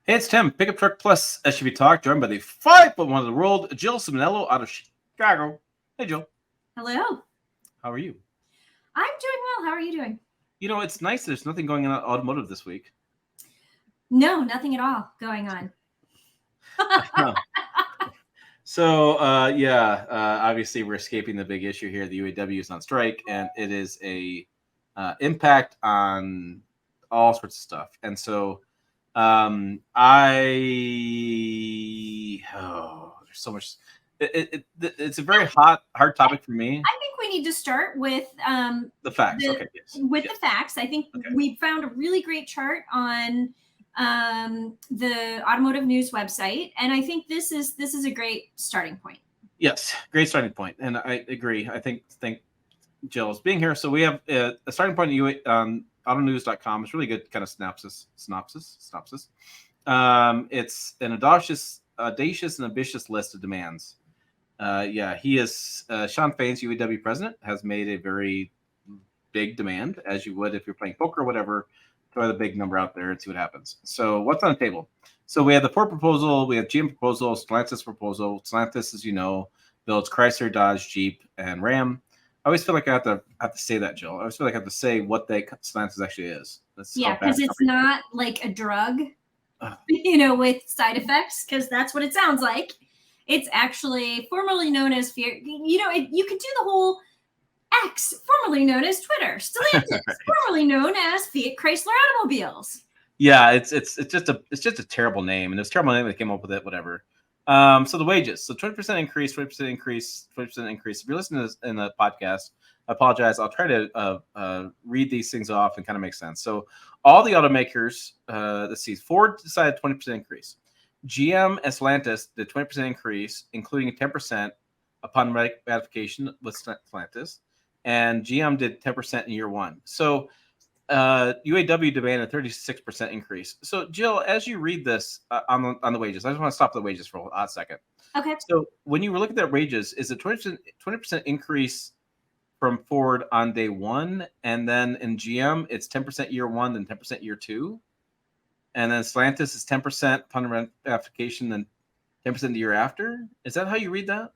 Hey, it's Tim, Pickup Truck Plus SUV Talk, joined by the 5'1" of the world, Jill Ciminillo out of Chicago. Hey, Jill. Hello. How are you? I'm doing well. How are you doing? You know, it's nice there's nothing going on automotive this week. No, nothing at all going on. So, obviously we're escaping the big issue here. The UAW is on strike, and it is a impact on all sorts of stuff. And so, there's so much. It's a very hard topic for me. I think we need to start with The facts. Yes. The facts. I think we found a really great chart on the Automotive News website, and I think this is a great starting point. Yes, great starting point, and I agree. I think Jill's being here. So we have a starting point at autonews.com. It's really good kind of synopsis. It's an audacious and ambitious list of demands. He is Sean Fain's UAW president has made a very big demand, as you would if you're playing poker or whatever. Throw the big number out there and see what happens. So what's on the table? So we have the Ford proposal, we have GM proposal, Stellantis proposal. Stellantis, as you know, builds Chrysler, Dodge, Jeep, and Ram. I always feel like I have to say that, Jill. I always feel like I have to say what Stellantis actually is. Because it's not like a drug, with side effects, because that's what it sounds like. It's actually formerly known as Fiat. You could do the whole X, formerly known as Twitter, Stellantis, formerly known as Fiat Chrysler Automobiles. Yeah, it's just a terrible name, and it's a terrible name. They came up with it, whatever. So the wages, so 20% increase, 20% increase, 20% increase. If you're listening to this in the podcast, I apologize. I'll try to read these things off and kind of make sense. So all the automakers, let's see, Ford decided 20% increase. GM and Stellantis did 20% increase, including a 10% upon ratification with Stellantis, and GM did 10% in year one. So UAW demanded a 36% increase. So Jill, as you read this on the wages, I just want to stop the wages for a hot second. Okay. So when you were looking at wages, is it 20% increase from Ford on day one, and then in GM it's 10% year one, then 10% year two, and then Stellantis is 10% upon ratification, then 10% the year after? Is that how you read that?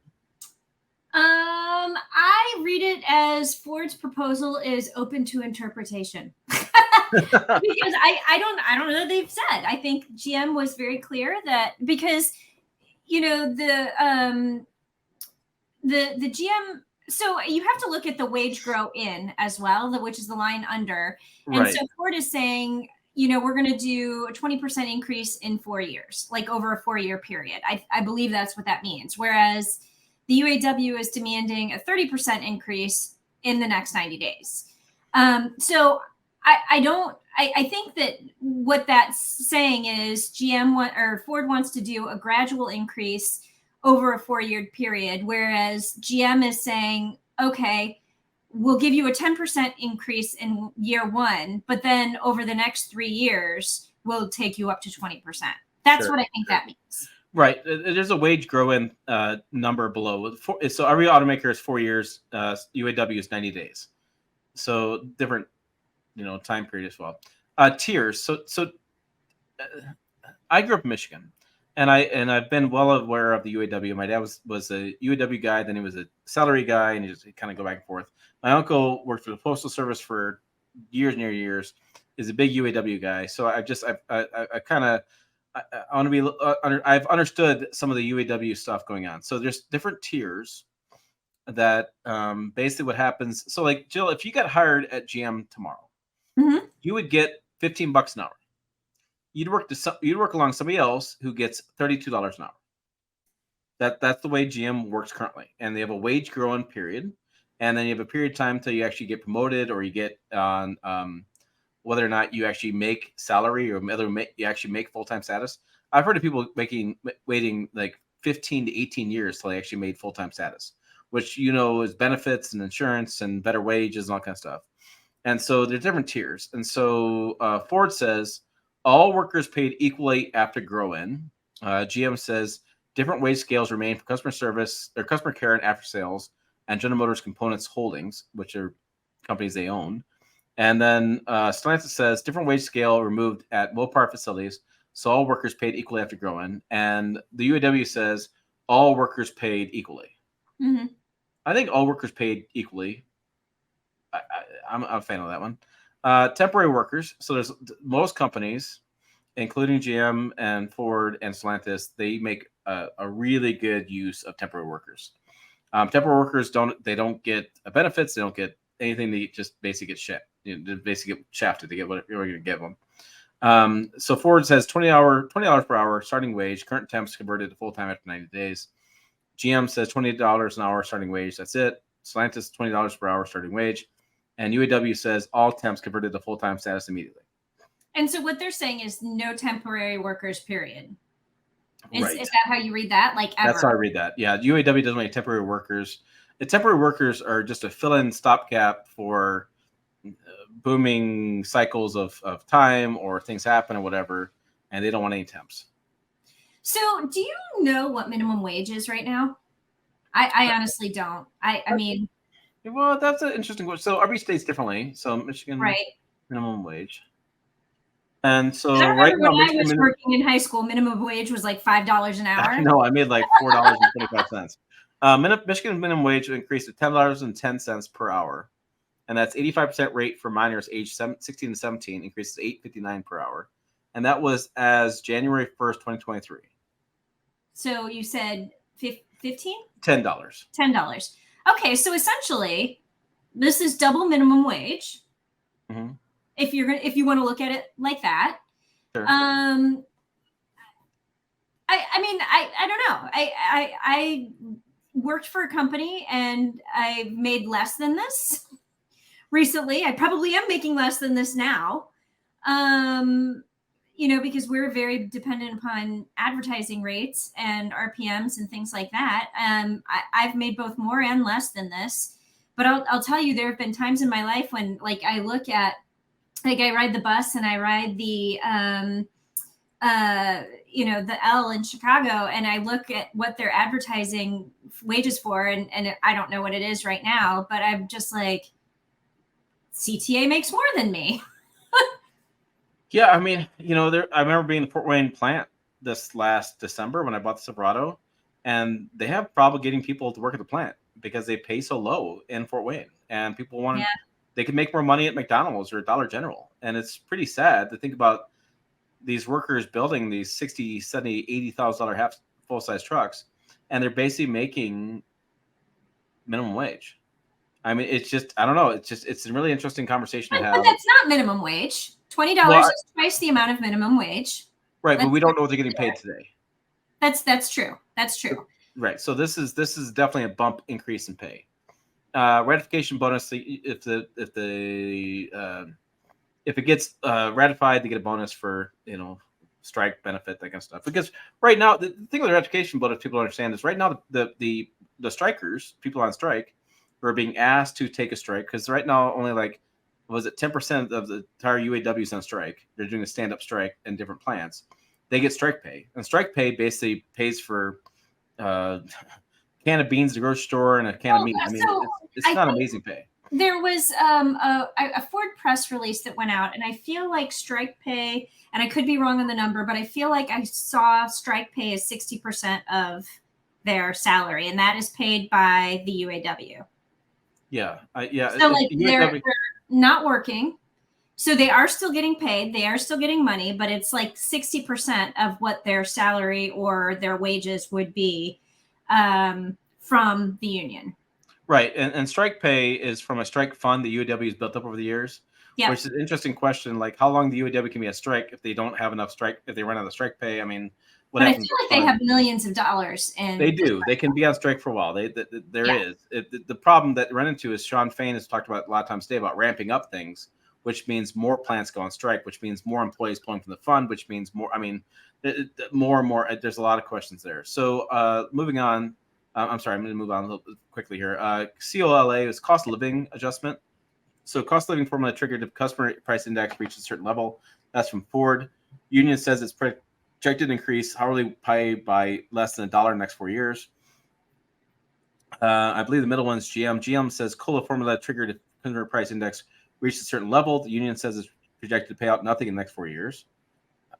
I read it as Ford's proposal is open to interpretation. Because I don't know that they've said. I think GM was very clear that because the GM. So you have to look at the wage grow in as well, which is the line under. And so Ford is saying, we're going to do a 20% increase in 4 years, like over a 4-year period. I believe that's what that means. Whereas the UAW is demanding a 30% increase in the next 90 days. So I think that what that's saying is Ford wants to do a gradual increase over a 4-year period, whereas GM is saying, okay, we'll give you a 10% increase in year one, but then over the next 3 years, we'll take you up to 20%. That's what I think that means. Right. There's a wage grow-in number below. So every automaker is 4 years. UAW is 90 days. So different, time period as well. Tiers. So I grew up in Michigan, and I've been well aware of the UAW. My dad was a UAW guy, then he was a salary guy, and he just kind of go back and forth. My uncle worked for the Postal Service for years and years. Is a big UAW guy. So I kind of I want to be. I've understood some of the UAW stuff going on. So there's different tiers that basically what happens. So like Jill, if you got hired at GM tomorrow, you would get $15 an hour. You'd work along somebody else who gets $32 an hour. That's the way GM works currently, and they have a wage growing period, and then you have a period of time until you actually get promoted or you get on. Whether or not you actually make salary or whether you actually make full-time status. I've heard of people waiting like 15 to 18 years till they actually made full-time status, which, is benefits and insurance and better wages and all kind of stuff. And so there's different tiers. And so Ford says all workers paid equally after grow-in. GM says different wage scales remain for customer service or customer care and after sales and General Motors Components Holdings, which are companies they own. And then Stellantis says different wage scale removed at Mopar facilities. So all workers paid equally after growing. And the UAW says all workers paid equally. Mm-hmm. I think all workers paid equally. I'm a fan of that one. Temporary workers. So there's most companies, including GM and Ford and Stellantis, they make a really good use of temporary workers. Temporary workers don't get benefits. They don't get anything. They just basically get shit. They basically get shafted. They get whatever you're going to give them. So Ford says $20 per hour starting wage. Current temps converted to full time after 90 days. GM says $20 an hour starting wage. That's it. Stellantis $20 per hour starting wage, and UAW says all temps converted to full time status immediately. And so what they're saying is no temporary workers. Period. Is Right. Is that how you read that? Like ever? That's how I read that. Yeah, UAW doesn't make temporary workers. The temporary workers are just a fill-in stopgap for booming cycles of time or things happen or whatever, and they don't want any temps. So do you know what minimum wage is right now? I honestly don't. I mean, well, that's an interesting question. So every state's differently. So Michigan right. minimum wage. And so I right remember now, when I was working in high school, minimum wage was like $5 an hour. No, I made like $4.25. Michigan minimum wage increased to $10.10 per hour, and that's 85% rate for minors aged 16 to 17, increases to $8.59 per hour, and that was as January 1st, 2023. So you said 15? $10. $10. Okay, so essentially, this is double minimum wage. Mm-hmm. If you want to look at it like that. Sure. I mean, I don't know. I worked for a company and I made less than this recently. I probably am making less than this now. Because we're very dependent upon advertising rates and RPMs and things like that. I've made both more and less than this, but I'll tell you, there have been times in my life when like I look at, like I ride the bus and I ride the, the L in Chicago, and I look at what they're advertising wages for, and I don't know what it is right now, but I'm just like, CTA makes more than me. Yeah, I mean, I remember being in the Fort Wayne plant this last December when I bought the Silverado, and they have trouble getting people to work at the plant because they pay so low in Fort Wayne, and people want they can make more money at McDonald's or Dollar General, and it's pretty sad to think about these workers building these $60,000, $70,000, $80,000 half full-size trucks, and they're basically making minimum wage. I mean, it's just, I don't know. It's a really interesting conversation to have. But that's not minimum wage. $20 is twice the amount of minimum wage. Right, but we don't know what they're getting paid today. That's true. That's true. Right. So this is definitely a bump increase in pay. Ratification bonus. If it gets ratified, they get a bonus for strike benefit, that kind of stuff. Because right now, the thing with the ratification bonus, people don't understand is right now the strikers, people on strike, who are being asked to take a strike, because right now only 10% of the entire UAW is on strike. They're doing a stand-up strike in different plants. They get strike pay, and strike pay basically pays for a can of beans at the grocery store and a can of meat. I mean, it's not amazing pay. There was a Ford press release that went out, and I feel like strike pay, and I could be wrong on the number, but I feel like I saw strike pay as 60% of their salary, and that is paid by the UAW. Yeah. So they're not working. So they are still getting paid. They are still getting money, but it's like 60% of what their salary or their wages would be from the union. Right. And strike pay is from a strike fund the UAW has built up over the years, which is an interesting question. Like how long the UAW can be a strike if they don't have enough strike, if they run out of strike pay. I mean, what happens? I feel like they have millions of dollars. And they do. They can be on strike for a while. The problem that run into is Sean Fain has talked about a lot of times today about ramping up things, which means more plants go on strike, which means more employees pulling from the fund, which means more. I mean, more and more. There's a lot of questions there. So moving on. I'm sorry, I'm going to move on a little bit quickly here. COLA is cost of living adjustment. So cost of living formula triggered if customer price index reaches a certain level. That's from Ford. Union says it's projected to increase hourly pay by less than $1 in the next 4 years. I believe the middle one is GM. GM says COLA formula triggered if consumer price index reaches a certain level. The union says it's projected to pay out nothing in the next 4 years.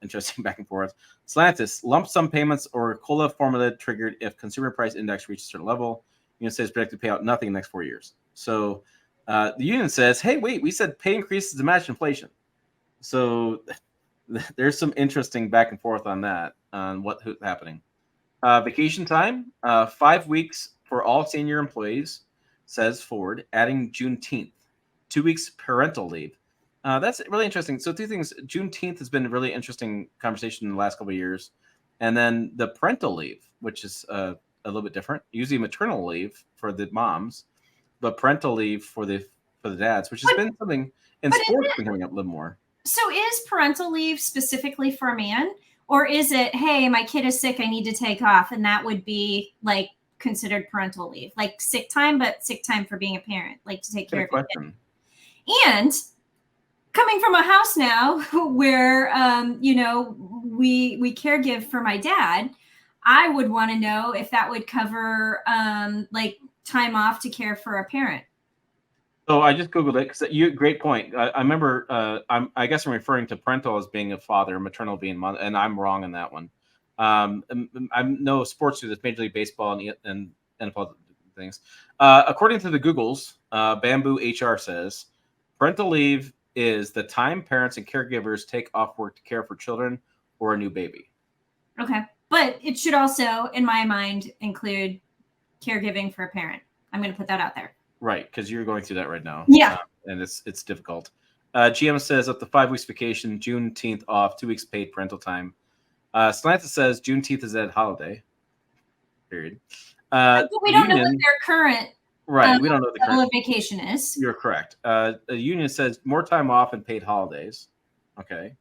interesting back and forth. Stellantis, lump sum payments or COLA formula triggered if consumer price index reaches a certain level. Union says projected to pay out nothing in the next 4 years. So the union says, hey, wait, we said pay increases to match inflation. So there's some interesting back and forth on that, on what's happening. Vacation time, 5 weeks for all senior employees, says Ford, adding Juneteenth. 2 weeks parental leave. That's really interesting. So 2 things. Juneteenth has been a really interesting conversation in the last couple of years. And then the parental leave, which is a little bit different. Usually maternal leave for the moms, but parental leave for the dads, which has been something in sports been coming up a little more. So is parental leave specifically for a man? Or is it, hey, my kid is sick, I need to take off, and that would be like considered parental leave, like sick time, but sick time for being a parent, like to take care of your kid. And coming from a house now where we caregive for my dad, I would want to know if that would cover like time off to care for a parent. So I just Googled it because great point. I remember, I guess I'm referring to parental as being a father, maternal being mother, and I'm wrong on that one. I know sports do this, Major League Baseball and NFL things. According to the Googles, Bamboo HR says, parental leave is the time parents and caregivers take off work to care for children or a new baby. Okay. But it should also, in my mind, include caregiving for a parent. I'm going to put that out there. Right, because you're going through that right now. Yeah. And it's difficult. GM says up to 5 weeks vacation, Juneteenth off, 2 weeks paid parental time. Stellantis says Juneteenth is a holiday. Period. But we don't know what their current we don't know what the level of vacation is. You're correct. The union says more time off and paid holidays. Okay.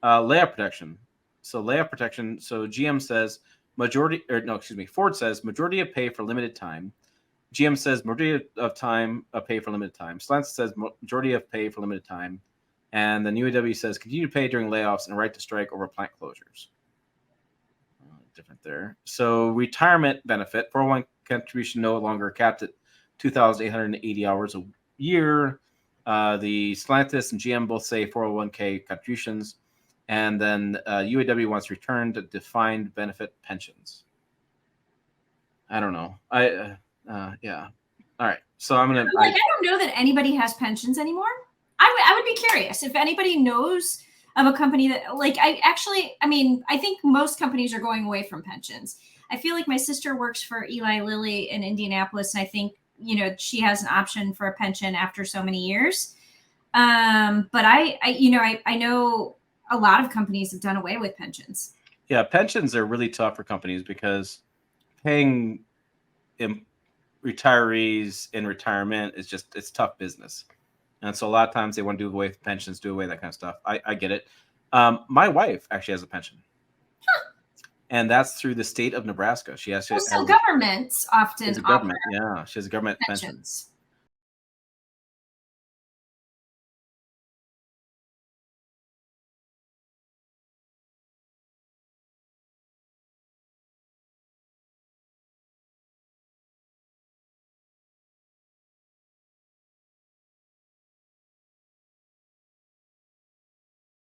Layoff protection. So layoff protection. So GM says Ford says majority of pay for limited time. GM says majority of time pay for limited time. Stellantis says majority of pay for limited time. And then UAW says continue to pay during layoffs and right to strike over plant closures. Different there. So retirement benefit, 401 contribution no longer capped at 2,880 hours a year. The Stellantis and GM both say 401k contributions. And then UAW wants to return to defined benefit pensions. I don't know. Yeah. All right. So I'm gonna. I don't know that anybody has pensions anymore. I would be curious if anybody knows of a company that, I think most companies are going away from pensions. I feel like my sister works for Eli Lilly in Indianapolis, and I think she has an option for a pension after so many years. But I know a lot of companies have done away with pensions. Yeah, pensions are really tough for companies because paying retirees in retirement it's tough business. And so a lot of times they want to do away with pensions, do away with that kind of stuff. I get it. My wife actually has a pension. And that's through the state of Nebraska. She has so governments often offer government. Yeah, she has a government pension.